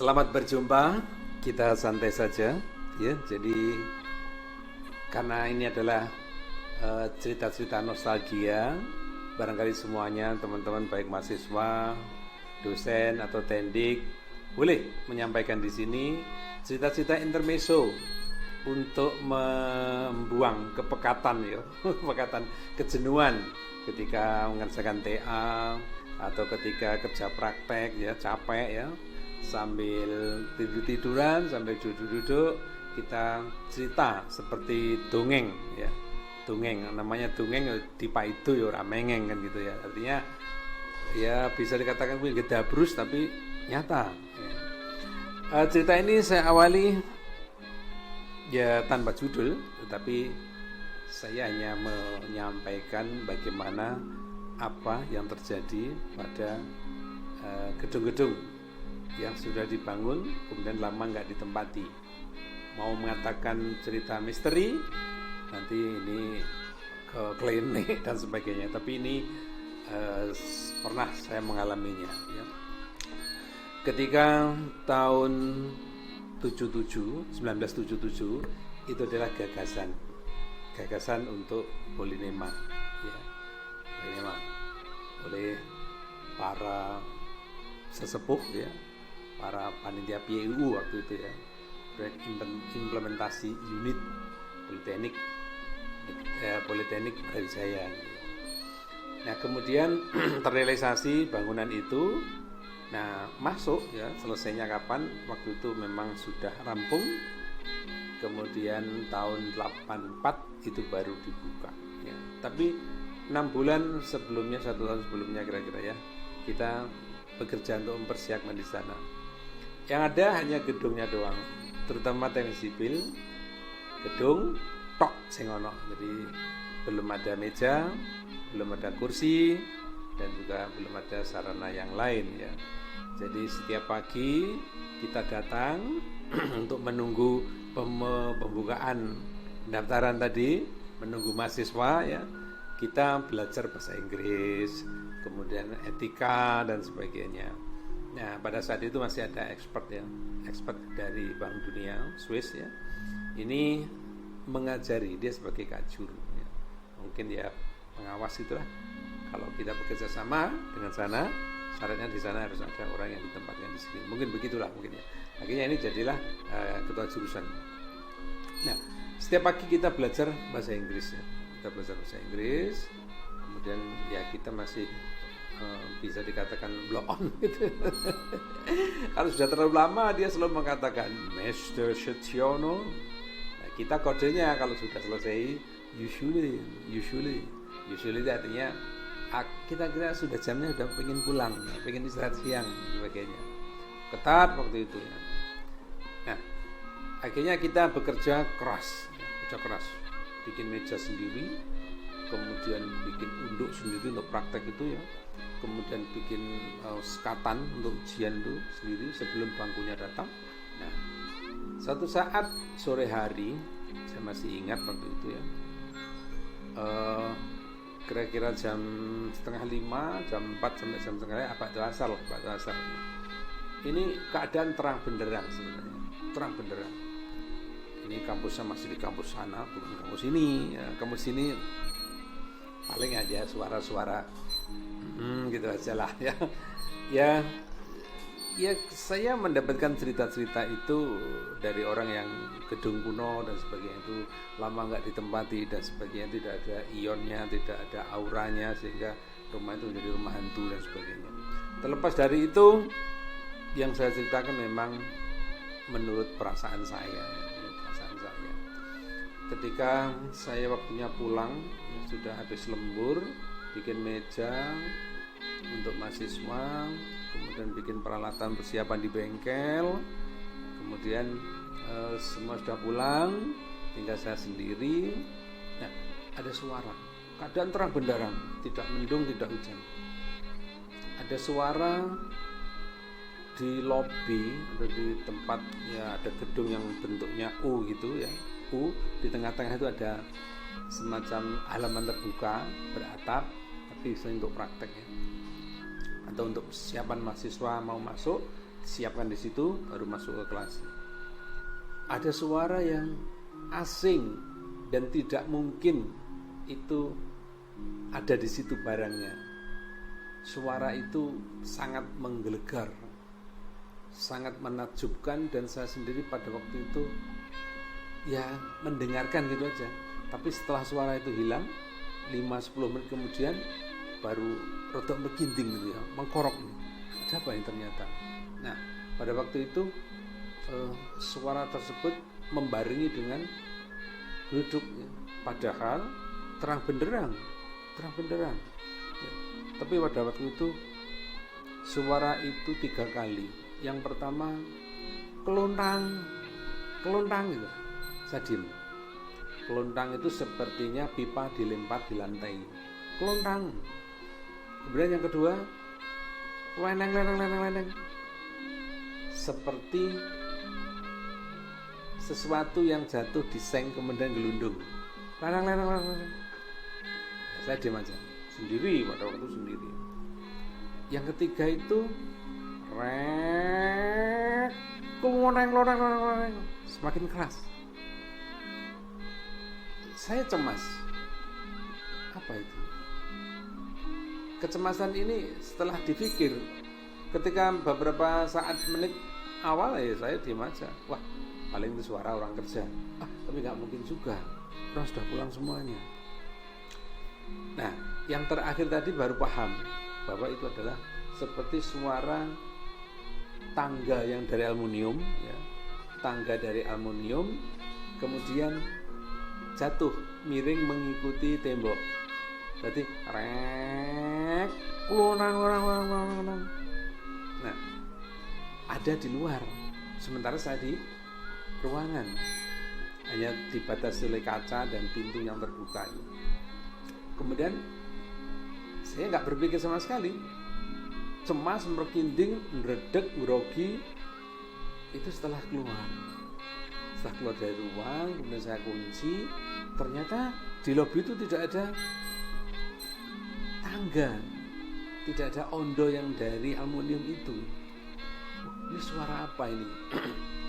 Selamat berjumpa, kita santai saja ya. Jadi karena ini adalah cerita-cerita nostalgia, barangkali semuanya teman-teman baik mahasiswa, dosen atau tendik boleh menyampaikan di sini cerita-cerita intermezzo untuk membuang kepekatan ya, kepekatan kejenuhan ketika mengerjakan TA atau ketika kerja praktek ya, capek ya, sambil tidur-tiduran, sambil duduk-duduk kita cerita seperti dongeng ya. Dongeng namanya dongeng di paido ya ora mengeng kan gitu ya. Artinya ya bisa dikatakan gedabrus tapi nyata ya. Cerita ini saya awali ya tanpa judul, tetapi saya hanya menyampaikan bagaimana apa yang terjadi pada gedung-gedung yang sudah dibangun kemudian lama nggak ditempati. Mau mengatakan cerita misteri, nanti ini ke klinik dan sebagainya. Tapi ini pernah saya mengalaminya. Ya. Ketika tahun 1977 itu adalah gagasan untuk polinema, ya, polinema oleh para sesepuh ya, para panitia PIU waktu itu ya, proyek implementasi unit Politeknik Brawijaya. Nah kemudian terrealisasi bangunan itu. Nah masuk ya, selesainya kapan? Waktu itu memang sudah rampung. Kemudian tahun 84 itu baru dibuka ya. Tapi 6 bulan sebelumnya, 1 tahun sebelumnya kira-kira ya, kita bekerja untuk mempersiapkan di sana. Yang ada hanya gedungnya doang, terutama teknik sipil, gedung tok sing ono. Jadi belum ada meja, belum ada kursi, dan juga belum ada sarana yang lain ya. Jadi setiap pagi kita datang untuk menunggu pembukaan pendaftaran tadi, menunggu mahasiswa ya. Kita belajar bahasa Inggris, kemudian etika dan sebagainya. Nah pada saat itu masih ada expert dari Bank Dunia Swiss ya. Ini mengajari, dia sebagai kajur ya. Mungkin dia pengawas itulah. Kalau kita bekerja sama dengan sana, syaratnya di sana harus ada orang yang ditempatkan di sini. Mungkin begitulah mungkin ya. Akhirnya ini jadilah ketua jurusan. Nah, setiap pagi kita belajar bahasa Inggris ya. Kita belajar bahasa Inggris. Kemudian ya kita masih bisa dikatakan blow on gitu. Kalau sudah terlalu lama dia selalu mengatakan Mr. Setiono. Nah, kita kodenya kalau sudah selesai usually itu artinya kita kira sudah jamnya, sudah pengen pulang, pengen istirahat siang dan sebagainya. Ketat waktu itu ya. Nah, akhirnya kita bekerja keras, bikin meja sendiri, kemudian bikin unduk sendiri untuk praktek itu ya, kemudian bikin sekatan untuk ujian itu sendiri sebelum bangkunya datang. Nah, satu saat sore hari, saya masih ingat waktu itu ya, kira-kira jam 4:30, jam 4 sampai jam 4:30 Pak Asar. Ini keadaan terang benderang sebenarnya, terang benderang. Ini kampusnya masih di kampus sana, bukan kampus ini. Ya, kampus ini paling aja suara-suara, gitu aja lah ya. Ya saya mendapatkan cerita-cerita itu dari orang yang gedung kuno dan sebagainya itu lama nggak ditempati dan sebagainya, tidak ada ionnya, tidak ada auranya, sehingga rumah itu menjadi rumah hantu dan sebagainya. Terlepas dari itu, yang saya ceritakan memang menurut perasaan saya. Ketika saya waktunya pulang, sudah habis lembur, bikin meja untuk mahasiswa, kemudian bikin peralatan persiapan di bengkel, kemudian semua sudah pulang, tinggal saya sendiri. Nah, ada suara, keadaan terang benderang, tidak mendung, tidak hujan. Ada suara di lobi atau di tempat ya, ada gedung yang bentuknya U gitu ya, U, di tengah-tengah itu ada semacam halaman terbuka beratap, tapi bisa untuk praktek ya, atau untuk persiapan mahasiswa mau masuk siapkan di situ, baru masuk ke kelas. Ada suara yang asing dan tidak mungkin itu ada di situ barangnya. Suara itu sangat menggelegar, sangat menakjubkan, dan saya sendiri pada waktu itu ya mendengarkan gitu aja. Tapi setelah suara itu hilang, 5-10 menit kemudian baru rodok merginting gitu ya, mengkorok. Ada apa yang ternyata? Nah, pada waktu itu suara tersebut membarengi dengan duduk ya. Padahal terang benderang ya. Tapi pada waktu itu suara itu 3 kali. Yang pertama kelontang gitu. Saya diem. Kelontang itu sepertinya pipa dilempar di lantai. Kelontang. Kemudian yang kedua leneng. Seperti sesuatu yang jatuh di seng kemudian gelundung. Leneng. Saya diam aja. Sendiri, pada waktu sendiri. Yang ketiga itu kelontang. Semakin keras. Saya cemas. Apa itu? Kecemasan ini setelah dipikir, ketika beberapa menit awal ya saya diam aja. Wah, paling itu suara orang kerja. Tapi nggak mungkin juga. Orang sudah pulang semuanya. Nah, yang terakhir tadi baru paham bahwa itu adalah seperti suara tangga yang dari aluminium, ya. Tangga dari aluminium kemudian jatuh miring mengikuti tembok. Berarti orang. Nah, ada di luar, sementara saya di ruangan, hanya dibatasi oleh kaca dan pintu yang terbuka. Kemudian saya nggak berpikir sama sekali, cemas, merinding, meredek, grogi. Itu setelah keluar dari ruang, kemudian saya kunci. Ternyata di lobi itu tidak ada tangga, tidak ada ondo yang dari aluminium itu. Ini suara apa ini?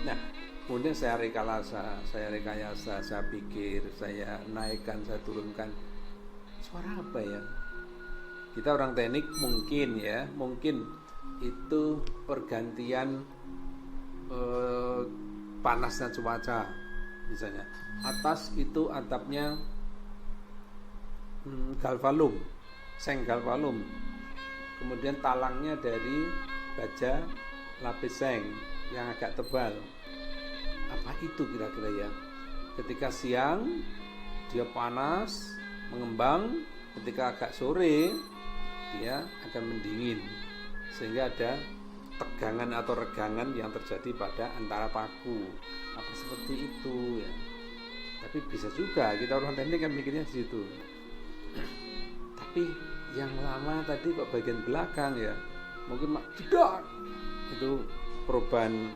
Nah, kemudian saya rekayasa, saya pikir, saya naikkan, saya turunkan. Suara apa ya? Kita orang teknik mungkin itu pergantian panasnya cuaca, misalnya. Atas itu atapnya galvalum, seng galvalum. Kemudian talangnya dari baja lapis seng yang agak tebal. Apa itu kira-kira ya? Ketika siang dia panas, mengembang, ketika agak sore dia akan mendingin, sehingga ada tegangan atau regangan yang terjadi pada antara paku. Apa seperti itu ya? Tapi bisa juga kita orang teknik kan mikirnya di situ. Tapi yang lama tadi kok bagian belakang ya, mungkin jedor. Itu perubahan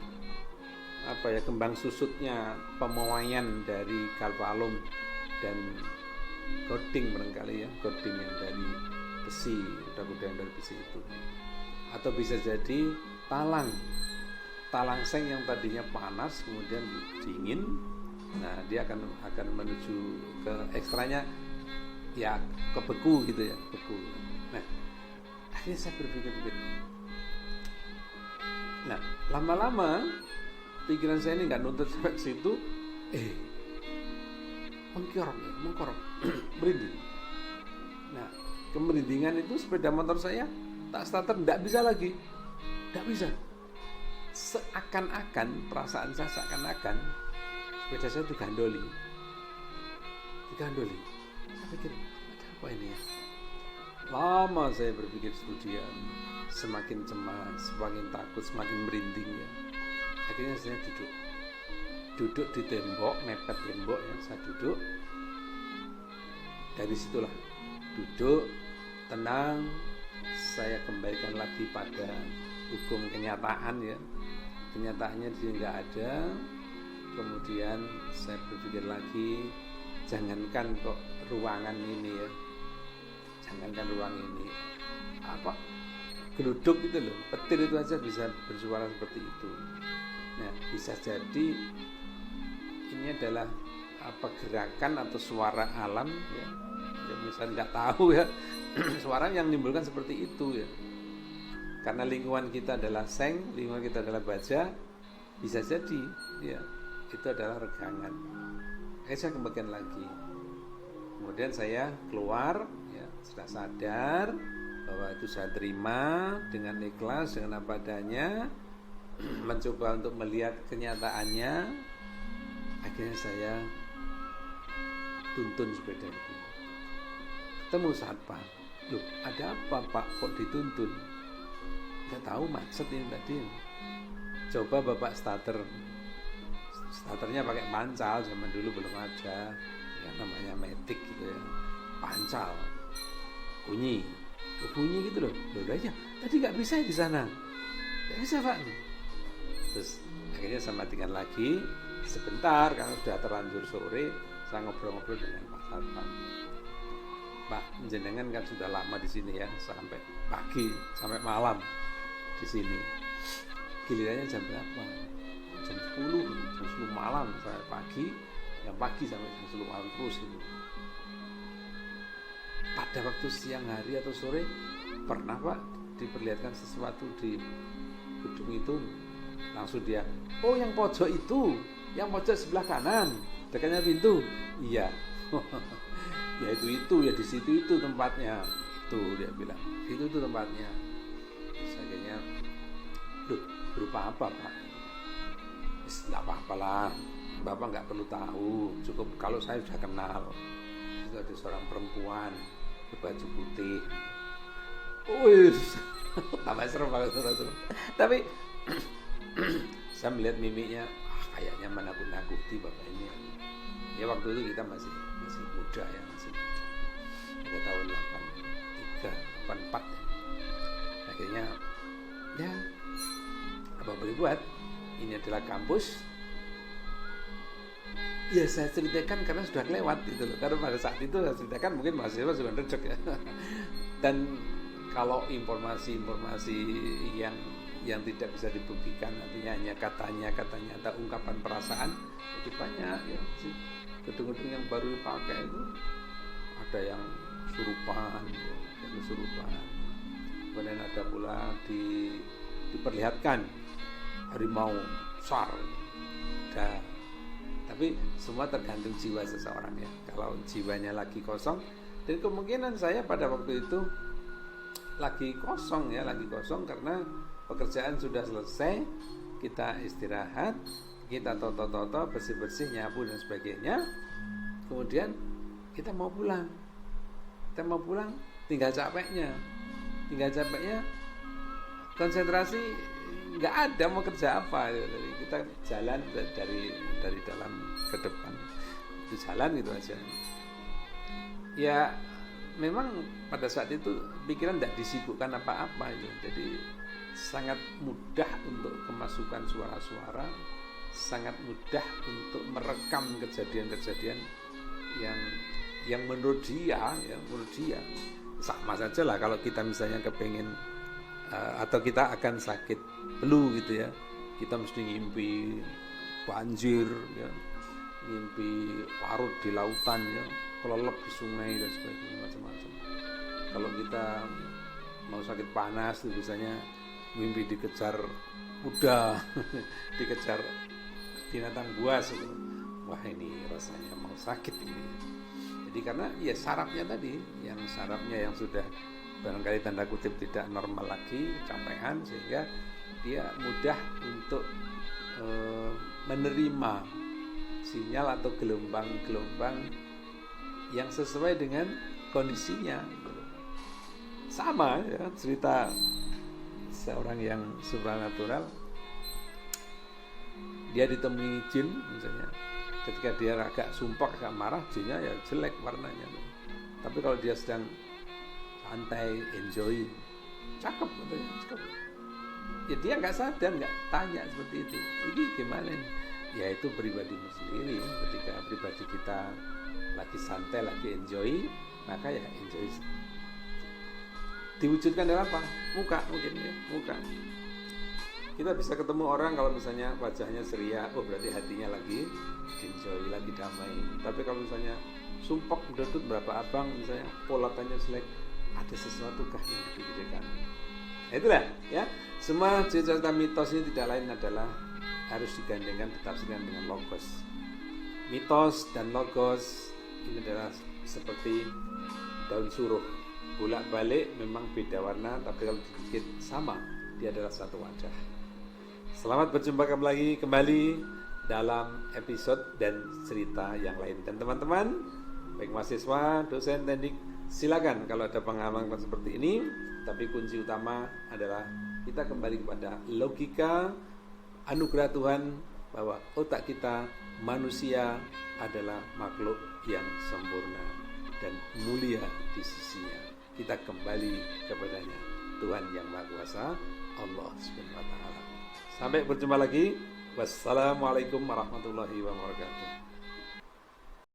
kembang susutnya pemuaian dari galvalum dan gording barangkali ya, gording yang dari besi, yang dari besi itu. Atau bisa jadi talang seng yang tadinya panas kemudian dingin. Nah, dia akan menuju ke ekstranya ya, ke beku gitu ya, beku. Nah, akhirnya saya berpikir. Nah, lama-lama pikiran saya ini nggak nuntut sampai ke situ, mengkorok, merinding. Nah, kemerindingan itu sepeda motor saya tak starter, nggak bisa lagi, nggak bisa. Seakan-akan perasaan saya sepeda saya digandoli. Saya pikir, ada apa ini ya? Lama saya berpikir studian, semakin cemas, semakin takut, semakin merinding ya. Akhirnya saya duduk di tembok, mepet tembok ya, saya duduk. Dari situlah duduk, tenang, saya kembalikan lagi pada hukum kenyataan ya. Kenyataannya dia nggak ada. Kemudian saya berpikir lagi, jangankan kok ruangan ini ya, jangankan ruang ini, geluduk itu loh, petir itu aja bisa bersuara seperti itu. Nah, bisa jadi ini adalah apa, gerakan atau suara alam ya, yang misalnya nggak tahu ya suara yang menimbulkan seperti itu ya, karena lingkungan kita adalah seng, lingkungan kita adalah baja, bisa jadi ya itu adalah regangan. Saya kembalikan lagi, kemudian saya keluar ya, sudah sadar bahwa itu saya terima dengan ikhlas, dengan apa adanya, mencoba untuk melihat kenyataannya. Akhirnya saya tuntun sepeda itu, ketemu satpam. Loh, ada apa Pak kok dituntun? Nggak tahu macet ini tadi. Coba Bapak starternya pakai pancal, zaman dulu belum ada ya namanya matic gitu ya, pancal bunyi gitu loh aja tadi nggak bisa di sana, nggak bisa Pak. Terus akhirnya saya matikan lagi sebentar karena sudah terlanjur sore. Saya ngobrol-ngobrol dengan Pak Satpam. Pak, jenengan kan sudah lama di sini ya, sampai pagi sampai malam di sini. Gilirannya jam berapa? Jam 10 malam sampai pagi, yang pagi sampai jam 10 malam terus itu. Pada waktu siang hari atau sore pernah Pak diperlihatkan sesuatu di gedung itu? Langsung dia, oh yang pojok itu, yang pojok sebelah kanan dekatnya pintu. Iya. Ya itu ya di situ itu tempatnya. Itu dia bilang, itu tempatnya. Akhirnya, loh berupa apa Pak? Nggak apa-apalah, Bapak nggak perlu tahu, cukup kalau saya sudah kenal. Itu ada seorang perempuan berbaju putih. Tambah serem banget. Tapi saya melihat mimiknya, kayaknya menakut-nakuti Bapak ini. Ya waktu itu kita masih muda ya, masih muda. Pada tahun 83, 84 ya. Akhirnya ya apa boleh buat, ini adalah kampus. Ya saya ceritakan karena sudah lewat gitu loh. Karena pada saat itu saya ceritakan mungkin mahasiswa sudah rejek ya. Dan kalau informasi-informasi yang tidak bisa dibuktikan, artinya hanya katanya atau ungkapan perasaan, itu banyak ya. Gedung-gedung yang baru dipakai itu ada yang kesurupan, kemudian ada pula diperlihatkan harimau besar. Tapi semua tergantung jiwa seseorang ya. Kalau jiwanya lagi kosong, dan kemungkinan saya pada waktu itu lagi kosong karena pekerjaan sudah selesai, kita istirahat, kita toto bersih-bersih, nyapu dan sebagainya. Kemudian kita mau pulang, tinggal capeknya, konsentrasi nggak ada mau kerja apa. Kita jalan dari dalam ke depan, itu jalan gitu aja. Ya memang pada saat itu pikiran tidak disibukkan apa-apa itu, jadi sangat mudah untuk kemasukan suara-suara, sangat mudah untuk merekam kejadian-kejadian yang menurut dia sama saja lah kalau kita misalnya kepengen atau kita akan sakit flu gitu ya, kita mesti ngimpi banjir ya, ngimpi larut di lautan ya, kelelep di sungai dan sebagainya, macam-macam. Kalau kita mau sakit panas itu biasanya mimpi dikejar kuda, dikejar binatang buas gitu. Wah ini rasanya mau sakit ini. Jadi karena ya sarafnya tadi, yang sudah barangkali tanda kutip tidak normal lagi, kecapean, sehingga dia mudah untuk menerima sinyal atau gelombang-gelombang yang sesuai dengan kondisinya. Sama ya cerita seorang yang supranatural, dia ditemui jin misalnya, ketika dia agak sumpah, agak marah, jinnya ya jelek warnanya. Tapi kalau dia sedang santai, enjoy, cakep katanya, cakep. Ya dia nggak sadar, nggak tanya seperti itu. Ini gimana ini? Ya itu pribadimu sendiri. Ketika pribadi kita lagi santai, lagi enjoy, maka ya enjoy. diwujudkan dalam apa? Muka mungkin ya, muka. Kita bisa ketemu orang kalau misalnya wajahnya ceria, oh berarti hatinya lagi enjoy, lagi damai. Tapi kalau misalnya sumpek menduduk berapa abang, misalnya polatannya jelek, ada sesuatu kah yang dipikirkan? Itulah ya, semua cerita mitos ini tidak lain adalah harus digandengkan, ditafsirkan dengan logos. Mitos dan logos ini adalah seperti daun suruh, bolak-balik memang beda warna, tapi kalau sedikit sama, dia adalah satu wajah. Selamat berjumpa kembali dalam episode dan cerita yang lain. Dan teman-teman, baik mahasiswa, dosen, teknik, silakan kalau ada pengalaman seperti ini. Tapi kunci utama adalah kita kembali kepada logika anugerah Tuhan bahwa otak kita manusia adalah makhluk yang sempurna dan mulia di sisinya. Kita kembali kepadanya, Tuhan yang Maha Kuasa, Allah Subhanahu wa Ta'ala. Sampai berjumpa lagi. Wassalamualaikum warahmatullahi wabarakatuh.